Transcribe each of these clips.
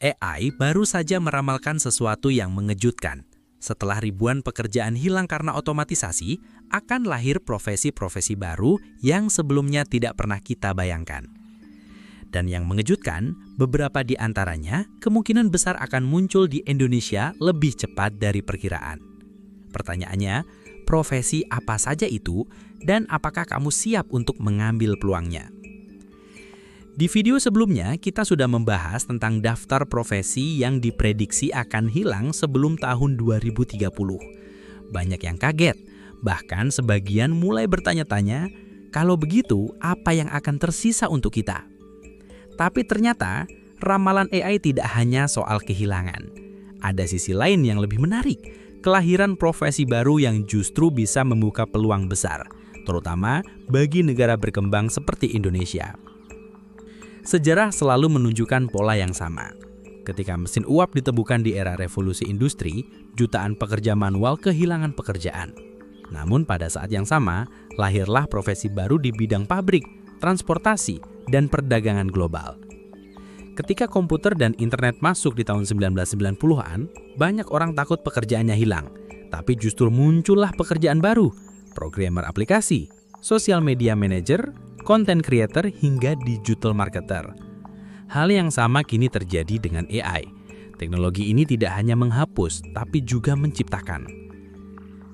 AI baru saja meramalkan sesuatu yang mengejutkan. Setelah ribuan pekerjaan hilang karena otomatisasi, akan lahir profesi-profesi baru yang sebelumnya tidak pernah kita bayangkan. Dan yang mengejutkan, beberapa di antaranya kemungkinan besar akan muncul di Indonesia lebih cepat dari perkiraan. Pertanyaannya, profesi apa saja itu dan apakah kamu siap untuk mengambil peluangnya? Di video sebelumnya, kita sudah membahas tentang daftar profesi yang diprediksi akan hilang sebelum tahun 2030. Banyak yang kaget, bahkan sebagian mulai bertanya-tanya, kalau begitu, apa yang akan tersisa untuk kita? Tapi ternyata, ramalan AI tidak hanya soal kehilangan. Ada sisi lain yang lebih menarik, kelahiran profesi baru yang justru bisa membuka peluang besar, terutama bagi negara berkembang seperti Indonesia. Sejarah selalu menunjukkan pola yang sama. Ketika mesin uap ditemukan di era revolusi industri, jutaan pekerja manual kehilangan pekerjaan. Namun pada saat yang sama, lahirlah profesi baru di bidang pabrik, transportasi, dan perdagangan global. Ketika komputer dan internet masuk di tahun 1990-an, banyak orang takut pekerjaannya hilang. Tapi justru muncullah pekerjaan baru, programmer aplikasi, social media manager, content creator, hingga digital marketer. Hal yang sama kini terjadi dengan AI. Teknologi ini tidak hanya menghapus, tapi juga menciptakan.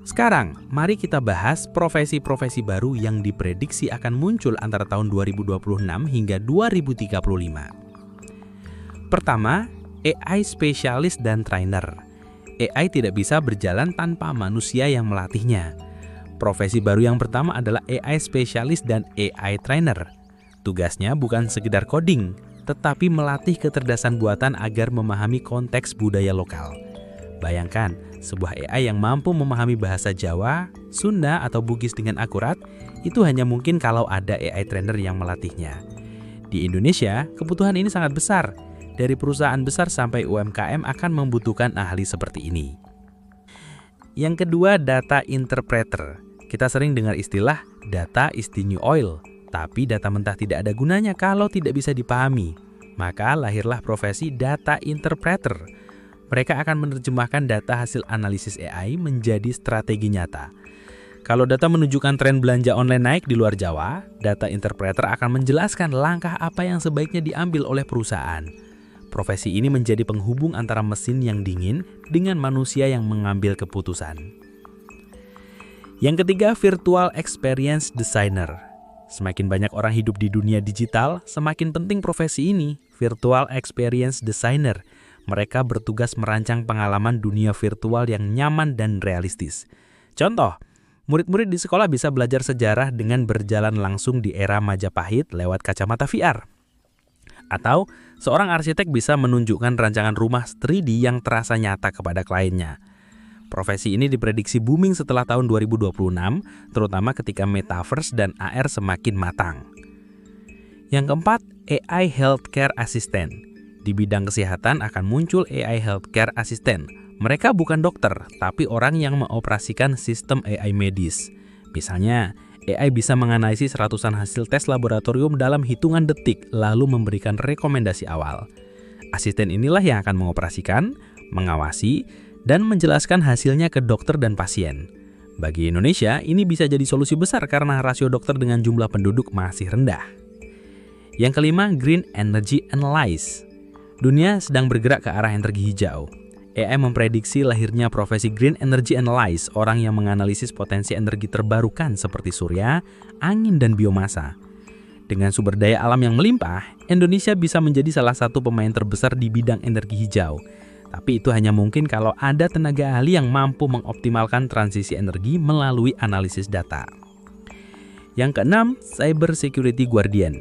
Sekarang, mari kita bahas profesi-profesi baru yang diprediksi akan muncul antara tahun 2026 hingga 2035. Pertama, AI spesialis dan trainer. AI tidak bisa berjalan tanpa manusia yang melatihnya. Profesi baru yang pertama adalah AI spesialis dan AI trainer. Tugasnya bukan sekedar coding, tetapi melatih kecerdasan buatan agar memahami konteks budaya lokal. Bayangkan, sebuah AI yang mampu memahami bahasa Jawa, Sunda, atau Bugis dengan akurat, itu hanya mungkin kalau ada AI trainer yang melatihnya. Di Indonesia, kebutuhan ini sangat besar. Dari perusahaan besar sampai UMKM akan membutuhkan ahli seperti ini. Yang kedua, data interpreter. Kita sering dengar istilah data is the new oil, tapi data mentah tidak ada gunanya kalau tidak bisa dipahami. Maka lahirlah profesi data interpreter. Mereka akan menerjemahkan data hasil analisis AI menjadi strategi nyata. Kalau data menunjukkan tren belanja online naik di luar Jawa, data interpreter akan menjelaskan langkah apa yang sebaiknya diambil oleh perusahaan. Profesi ini menjadi penghubung antara mesin yang dingin dengan manusia yang mengambil keputusan. Yang ketiga, virtual experience designer. Semakin banyak orang hidup di dunia digital, semakin penting profesi ini, virtual experience designer. Mereka bertugas merancang pengalaman dunia virtual yang nyaman dan realistis. Contoh, murid-murid di sekolah bisa belajar sejarah dengan berjalan langsung di era Majapahit lewat kacamata VR. Atau, seorang arsitek bisa menunjukkan rancangan rumah 3D yang terasa nyata kepada kliennya. Profesi ini diprediksi booming setelah tahun 2026, terutama ketika metaverse dan AR semakin matang. Yang keempat, AI Healthcare Assistant. Di bidang kesehatan akan muncul AI Healthcare Assistant. Mereka bukan dokter, tapi orang yang mengoperasikan sistem AI medis. Misalnya, AI bisa menganalisis ratusan hasil tes laboratorium dalam hitungan detik, lalu memberikan rekomendasi awal. Asisten inilah yang akan mengoperasikan, mengawasi, dan menjelaskan hasilnya ke dokter dan pasien. Bagi Indonesia, ini bisa jadi solusi besar karena rasio dokter dengan jumlah penduduk masih rendah. Yang kelima, Green Energy Analyst. Dunia sedang bergerak ke arah energi hijau. AI memprediksi lahirnya profesi Green Energy Analyst, orang yang menganalisis potensi energi terbarukan seperti surya, angin, dan biomasa. Dengan sumber daya alam yang melimpah, Indonesia bisa menjadi salah satu pemain terbesar di bidang energi hijau. Tapi itu hanya mungkin kalau ada tenaga ahli yang mampu mengoptimalkan transisi energi melalui analisis data. Yang keenam, Cyber Security Guardian.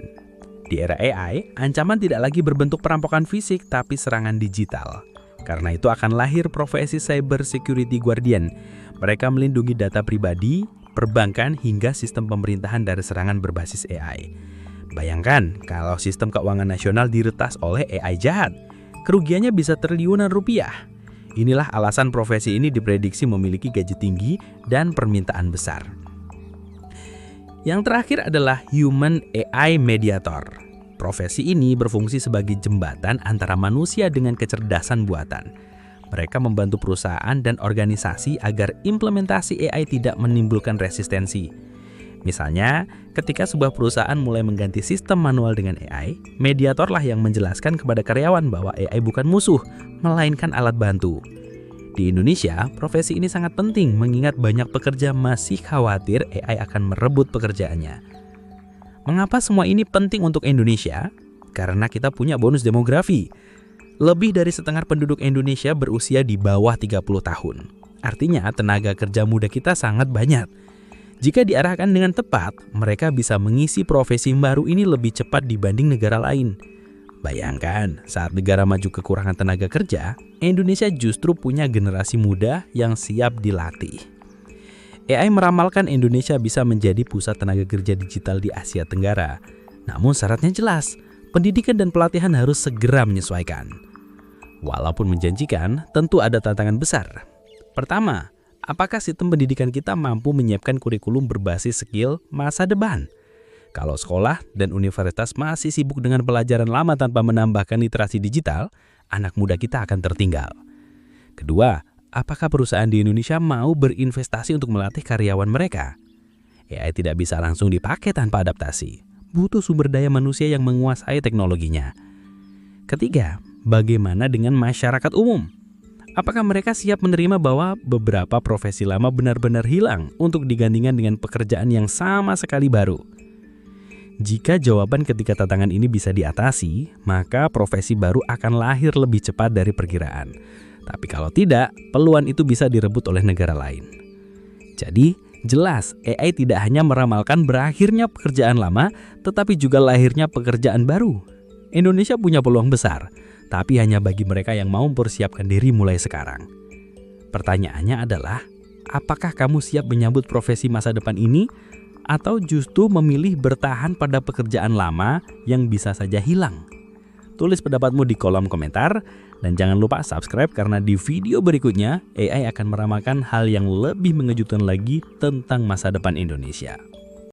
Di era AI, ancaman tidak lagi berbentuk perampokan fisik tapi serangan digital. Karena itu akan lahir profesi Cyber Security Guardian. Mereka melindungi data pribadi, perbankan, hingga sistem pemerintahan dari serangan berbasis AI. Bayangkan kalau sistem keuangan nasional diretas oleh AI jahat. Kerugiannya bisa triliunan rupiah. Inilah alasan profesi ini diprediksi memiliki gaji tinggi dan permintaan besar. Yang terakhir adalah Human AI Mediator. Profesi ini berfungsi sebagai jembatan antara manusia dengan kecerdasan buatan. Mereka membantu perusahaan dan organisasi agar implementasi AI tidak menimbulkan resistensi. Misalnya, ketika sebuah perusahaan mulai mengganti sistem manual dengan AI, mediatorlah yang menjelaskan kepada karyawan bahwa AI bukan musuh, melainkan alat bantu. Di Indonesia, profesi ini sangat penting mengingat banyak pekerja masih khawatir AI akan merebut pekerjaannya. Mengapa semua ini penting untuk Indonesia? Karena kita punya bonus demografi. Lebih dari setengah penduduk Indonesia berusia di bawah 30 tahun. Artinya tenaga kerja muda kita sangat banyak. Jika diarahkan dengan tepat, mereka bisa mengisi profesi baru ini lebih cepat dibanding negara lain. Bayangkan, saat negara maju kekurangan tenaga kerja, Indonesia justru punya generasi muda yang siap dilatih. AI meramalkan Indonesia bisa menjadi pusat tenaga kerja digital di Asia Tenggara. Namun syaratnya jelas, pendidikan dan pelatihan harus segera menyesuaikan. Walaupun menjanjikan, tentu ada tantangan besar. Pertama, apakah sistem pendidikan kita mampu menyiapkan kurikulum berbasis skill masa depan? Kalau sekolah dan universitas masih sibuk dengan pelajaran lama tanpa menambahkan literasi digital, anak muda kita akan tertinggal. Kedua, apakah perusahaan di Indonesia mau berinvestasi untuk melatih karyawan mereka? AI tidak bisa langsung dipakai tanpa adaptasi. Butuh sumber daya manusia yang menguasai teknologinya. Ketiga, bagaimana dengan masyarakat umum? Apakah mereka siap menerima bahwa beberapa profesi lama benar-benar hilang untuk digantikan dengan pekerjaan yang sama sekali baru? Jika jawaban ketiga tantangan ini bisa diatasi, maka profesi baru akan lahir lebih cepat dari perkiraan. Tapi kalau tidak, peluang itu bisa direbut oleh negara lain. Jadi, jelas AI tidak hanya meramalkan berakhirnya pekerjaan lama, tetapi juga lahirnya pekerjaan baru. Indonesia punya peluang besar, tapi hanya bagi mereka yang mau mempersiapkan diri mulai sekarang. Pertanyaannya adalah, apakah kamu siap menyambut profesi masa depan ini? Atau justru memilih bertahan pada pekerjaan lama yang bisa saja hilang? Tulis pendapatmu di kolom komentar, dan jangan lupa subscribe karena di video berikutnya AI akan meramalkan hal yang lebih mengejutkan lagi tentang masa depan Indonesia.